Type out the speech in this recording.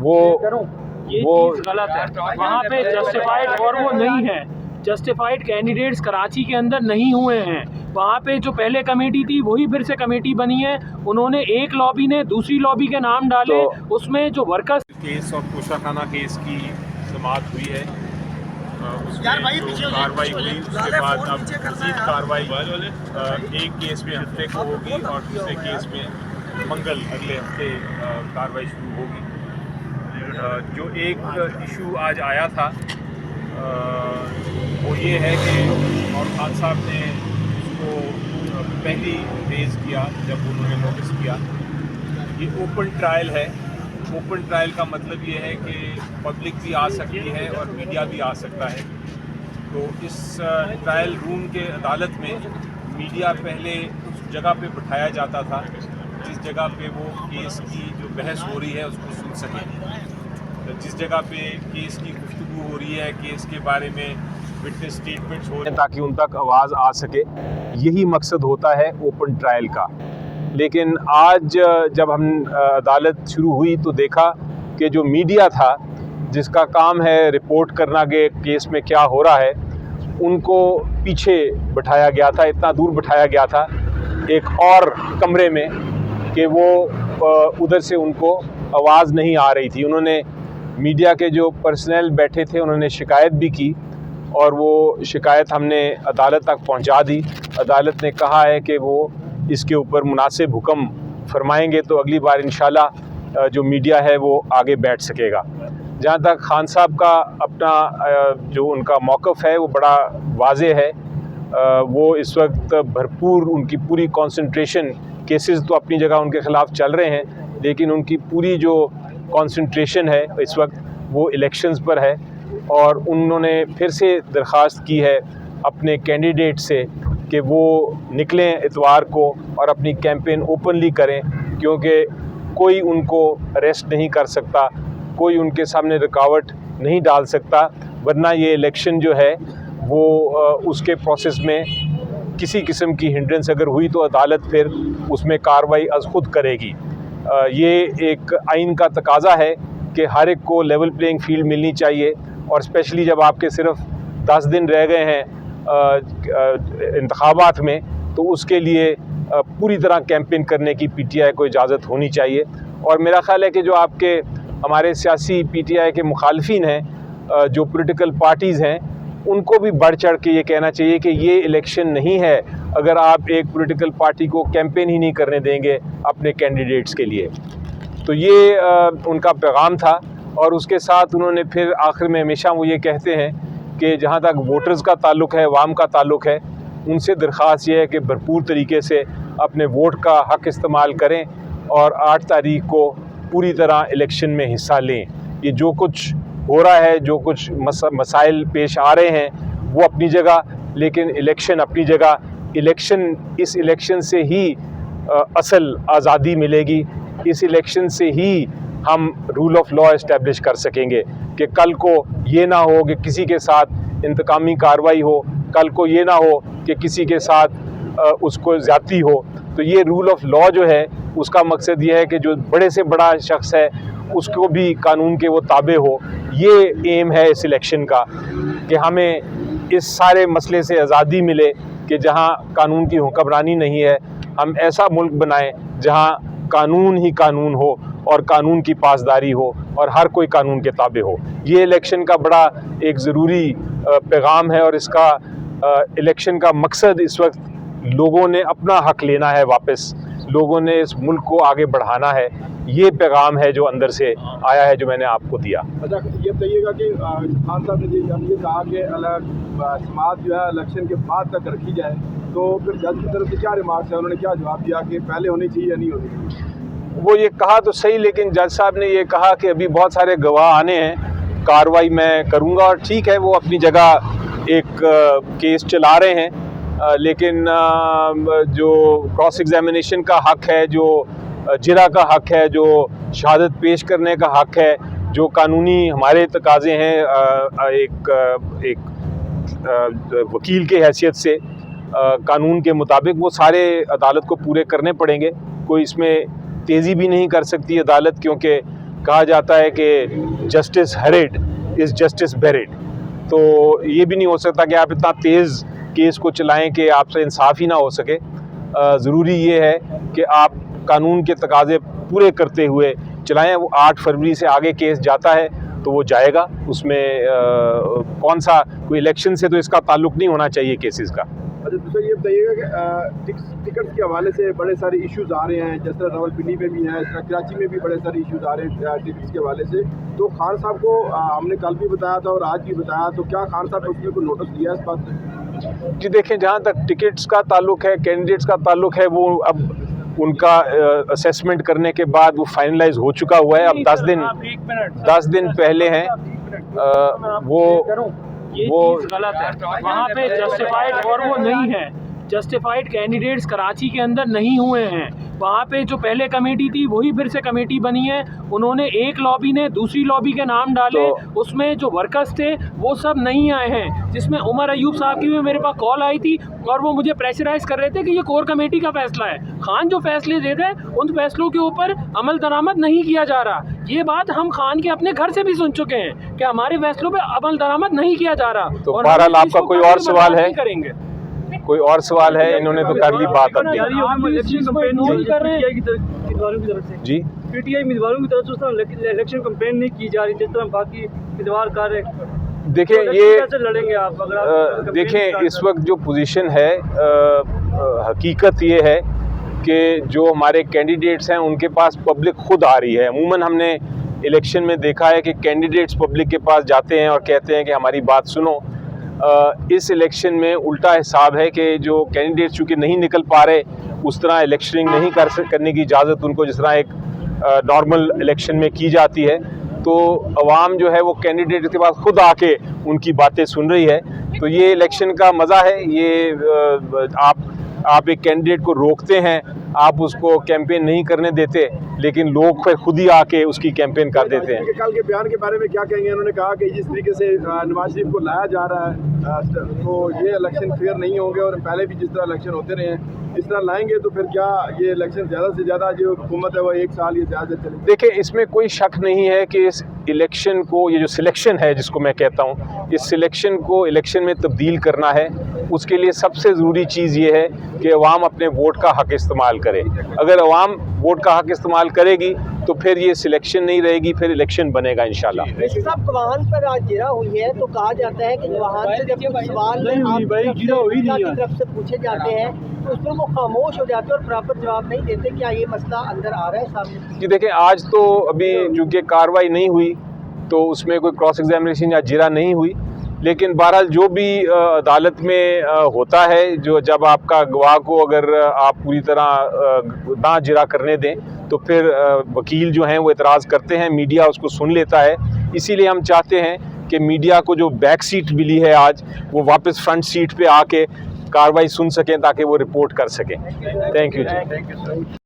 वो गलत है। वहाँ पे जस्टिफाइड और वो नहीं है, जस्टिफाइड कैंडिडेट्स कराची के अंदर नहीं हुए हैं। वहाँ पे जो पहले कमेटी थी वही फिर से कमेटी बनी है। उन्होंने एक लॉबी ने दूसरी लॉबी के नाम डाले, तो उसमें जो वर्कर्स केस और कोशाखाना केस की समाअत हुई है, उसमें जो कार्रवाई हुई उसके बाद अब मज़ीद कार्रवाई 1 केस में हफ्ते को होगी और दूसरे केस में मंगल अगले हफ्ते कार्रवाई शुरू होगी। जो एक इशू आज आया था वो ये है कि और खान साहब ने उसको पहली रेज़ किया जब उन्होंने नोटिस किया। ये ओपन ट्रायल है। ओपन ट्रायल का मतलब ये है कि पब्लिक भी आ सकती है और मीडिया भी आ सकता है। तो इस ट्रायल रूम के अदालत में मीडिया पहले उस जगह पे बिठाया जाता था जिस जगह पे वो केस की जो बहस हो रही है उसको सुन सके। तो जिस जगह पे केस की गुफ्तगू हो रही है, केस के बारे में विटनेस स्टेटमेंट्स हो रहे हैं, ताकि उन तक आवाज़ आ सके, यही मकसद होता है ओपन ट्रायल का। लेकिन आज जब हम अदालत शुरू हुई तो देखा कि जो मीडिया था जिसका काम है रिपोर्ट करना कि केस में क्या हो रहा है, उनको पीछे बिठाया गया था, इतना दूर बिठाया गया था एक और कमरे में कि वो उधर से उनको आवाज़ नहीं आ रही थी। उन्होंने मीडिया के जो पर्सनल बैठे थे उन्होंने शिकायत भी की और वो शिकायत हमने अदालत तक पहुंचा दी। अदालत ने कहा है कि वो इसके ऊपर मुनासिब हुक्म फरमाएंगे तो अगली बार इंशाल्लाह जो मीडिया है वो आगे बैठ सकेगा। जहाँ तक खान साहब का अपना जो उनका मौक़िफ़ है वो बड़ा वाज़े है। वो इस वक्त भरपूर उनकी पूरी कंसंट्रेशन, केसेस तो अपनी जगह उनके ख़िलाफ़ चल रहे हैं लेकिन उनकी पूरी जो कंसंट्रेशन है इस वक्त वो इलेक्शंस पर है। और उन्होंने फिर से दरख्वास्त की है अपने कैंडिडेट से कि वो निकलें इतवार को और अपनी कैंपेन ओपनली करें, क्योंकि कोई उनको अरेस्ट नहीं कर सकता, कोई उनके सामने रुकावट नहीं डाल सकता, वरना ये इलेक्शन जो है वो उसके प्रोसेस में किसी किस्म की हिंड्रेंस अगर हुई तो अदालत फिर उसमें कार्रवाई अज़ खुद करेगी। ये एक आइन का तकाज़ा है कि हर एक को लेवल प्लेइंग फील्ड मिलनी चाहिए, और स्पेशली जब आपके सिर्फ 10 दिन रह गए हैं इंतखाबात में, तो उसके लिए पूरी तरह कैंपेन करने की पीटीआई को इजाज़त होनी चाहिए। और मेरा ख़्याल है कि जो आपके हमारे सियासी पीटीआई के मुखालफिन हैं, जो पॉलिटिकल पार्टीज़ हैं, उनको भी बढ़ चढ़ के ये कहना चाहिए कि ये इलेक्शन नहीं है अगर आप एक पॉलिटिकल पार्टी को कैंपेन ही नहीं करने देंगे अपने कैंडिडेट्स के लिए। तो ये उनका पैगाम था। और उसके साथ उन्होंने फिर आखिर में हमेशा वो ये कहते हैं कि जहाँ तक वोटर्स का ताल्लुक़ है, अवाम का ताल्लुक़ है, उनसे दरख्वास्त ये है कि भरपूर तरीके से अपने वोट का हक़ इस्तेमाल करें और 8 तारीख को पूरी तरह इलेक्शन में हिस्सा लें। ये जो कुछ हो रहा है, जो कुछ मसाइल पेश आ रहे हैं वो अपनी जगह, लेकिन इलेक्शन अपनी जगह। इस इलेक्शन से ही असल आज़ादी मिलेगी, इस इलेक्शन से ही हम रूल ऑफ लॉ इस्टेब्लिश कर सकेंगे कि कल को ये ना हो कि किसी के साथ इंतकामी कार्रवाई हो, कल को ये ना हो कि किसी के साथ उसको ज़्यादती हो। तो ये रूल ऑफ लॉ जो है उसका मकसद ये है कि जो बड़े से बड़ा शख्स है उसको भी कानून के वो ताबे हो। ये एम है इस इलेक्शन का कि हमें इस सारे मसले से आज़ादी मिले कि जहाँ कानून की हुक्मरानी नहीं है, हम ऐसा मुल्क बनाएं जहाँ कानून ही कानून हो और कानून की पासदारी हो और हर कोई कानून के ताबे हो। ये इलेक्शन का बड़ा एक ज़रूरी पैगाम है और इसका इलेक्शन का मकसद इस वक्त लोगों ने अपना हक़ लेना है वापस, लोगों ने इस मुल्क को आगे बढ़ाना है। ये पैगाम है जो अंदर से आया है, जो मैंने आपको दिया। अच्छा, ये बताइएगा कि खान साहब ने ये कहा कि समाअत जो है इलेक्शन के बाद तक रखी जाए, तो फिर जज की तरफ से क्या रिमार्क्स है, उन्होंने क्या जवाब दिया कि पहले होनी चाहिए या नहीं होनी चाहिए? वो ये कहा तो सही, लेकिन जज साहब ने ये कहा कि अभी बहुत सारे गवाह आने हैं, कार्रवाई मैं करूँगा। और ठीक है, वो अपनी जगह एक केस चला रहे हैं, लेकिन जो क्रॉस एग्जामिनेशन का हक़ है, जो जिरा का हक़ है, जो शहादत पेश करने का हक़ है, जो कानूनी हमारे तकाज़े हैं एक वकील के हैसियत से कानून के मुताबिक, वो सारे अदालत को पूरे करने पड़ेंगे। कोई इसमें तेज़ी भी नहीं कर सकती अदालत, क्योंकि कहा जाता है कि justice hurried is justice buried. तो ये भी नहीं हो सकता कि आप इतना तेज़ केस को चलाएं कि आपसे इंसाफ ही ना हो सके। ज़रूरी ये है कि आप कानून के तकाजे पूरे करते हुए चलाएं। वो 8 फरवरी से आगे केस जाता है तो वो जाएगा, उसमें कौन सा कोई इलेक्शन से तो इसका ताल्लुक़ नहीं होना चाहिए केसेस का। अच्छा, दूसरा ये बताइएगा कि टिकट्स के हवाले से बड़े सारे इश्यूज आ रहे हैं, जिस तरह रावलपिंडी में भी हैं, इस तरह कराची में भी बड़े सारे इश्यूज आ रहे हैं टिकट्स के हवाले से। तो खान साहब को हमने कल भी बताया था और आज भी बताया, तो क्या खान साहब ने उसमें कोई नोटिस दिया इस बात से? जी देखें, जहाँ तक टिकट्स का ताल्लुक़ है, कैंडिडेट्स का ताल्लुक़ है, वो अब उनका असेसमेंट करने के बाद वो फाइनलाइज हो चुका हुआ है। अब 10 दिन पहले हैं वो चीज़ गलत है। वहाँ पे जस्टिफाइड और वो नहीं है, जस्टिफाइड कैंडिडेट्स कराची के अंदर नहीं हुए हैं। वहाँ पे जो पहले कमेटी थी वही फिर से कमेटी बनी है। उन्होंने एक लॉबी ने दूसरी लॉबी के नाम डाले, तो उसमें जो वर्कर्स थे वो सब नहीं आए हैं, जिसमें उमर अयूब साहब की भी मेरे पास कॉल आई थी और वो मुझे प्रेशराइज कर रहे थे कि ये कोर कमेटी का फैसला है। खान जो फैसले दे रहे हैं उन फैसलों के ऊपर अमल दरामद नहीं किया जा रहा। ये बात हम खान के अपने घर से भी सुन चुके हैं कि हमारे फैसलों पे अमल दरामद नहीं किया जा रहा। तो बहरहाल आपका कोई और सवाल है? करेंगे कोई और सवाल है? इन्होंने तो कर ली बात अपनी। जी, पीटीआई उम्मीदवारों की तरफ से उस तरह इलेक्शन कैंपेन नहीं की जा रही जिस तरह बाकी उम्मीदवार कर रहे हैं। देखें तो ये कैसे लड़ेंगे आप अगर आप देखें इस वक्त जो पोजीशन है, हकीकत ये है कि जो हमारे कैंडिडेट्स हैं उनके पास पब्लिक खुद आ रही है। अमूमन हमने इलेक्शन में देखा है कि कैंडिडेट्स पब्लिक के पास जाते हैं और कहते हैं कि हमारी बात सुनो। इस इलेक्शन में उल्टा हिसाब है कि जो कैंडिडेट्स चूँकि नहीं निकल पा रहे, उस तरह इलेक्शनिंग नहीं करने की इजाज़त उनको जिस तरह एक नॉर्मल इलेक्शन में की जाती है। तो अवाम जो है वो कैंडिडेट के पास खुद आके उनकी बातें सुन रही है। तो ये इलेक्शन का मज़ा है। ये आप एक कैंडिडेट को रोकते हैं, आप उसको कैंपेन नहीं करने देते, लेकिन लोग फिर खुद ही आके उसकी कैंपेन कर देते हैं। कल के बयान के बारे में क्या कहेंगे? उन्होंने कहा कि जिस तरीके से नवाज शरीफ को लाया जा रहा है तो ये इलेक्शन फेयर नहीं होंगे और पहले भी जिस तरह इलेक्शन होते रहे हैं इस तरह लाएंगे तो फिर क्या ये इलेक्शन ज़्यादा से ज़्यादा जो हुकूमत है वो 1 साल या ज़्यादा चलेगी? देखिए, इसमें कोई शक नहीं है कि इस इलेक्शन को, ये जो सिलेक्शन है जिसको मैं कहता हूँ, इस सिलेक्शन को इलेक्शन में तब्दील करना है। उसके लिए सबसे ज़रूरी चीज़ ये है कि अवाम अपने वोट का हक़ इस्तेमाल करे। अगर अवाम वोट का हक़ इस्तेमाल करेगी तो फिर ये सिलेक्शन नहीं रहेगी, फिर इलेक्शन बनेगा इंशाल्लाह। सब गवाहान पर आज जिरा हुई है तो कहा जाता है कि गवाहान से जब सवाल की तरफ से पूछे जाते हैं तो उस पर वो खामोश हो जाते हैं और प्रॉपर जवाब नहीं देते। क्या ये मसला अंदर आ रहा है सामने? जी देखें, आज तो अभी चूँकि कार्रवाई नहीं हुई तो उसमें कोई क्रॉस एग्जामिनेशन या जिरा नहीं हुई, लेकिन बहरहाल जो भी अदालत में होता है, जो जब आपका गवाह को अगर आप पूरी तरह ना जिरा करने दें तो फिर वकील जो हैं वो एतराज़ करते हैं, मीडिया उसको सुन लेता है। इसीलिए हम चाहते हैं कि मीडिया को जो बैक सीट मिली है आज, वो वापस फ्रंट सीट पे आके कार्रवाई सुन सकें ताकि वो रिपोर्ट कर सकें। Thank you ji.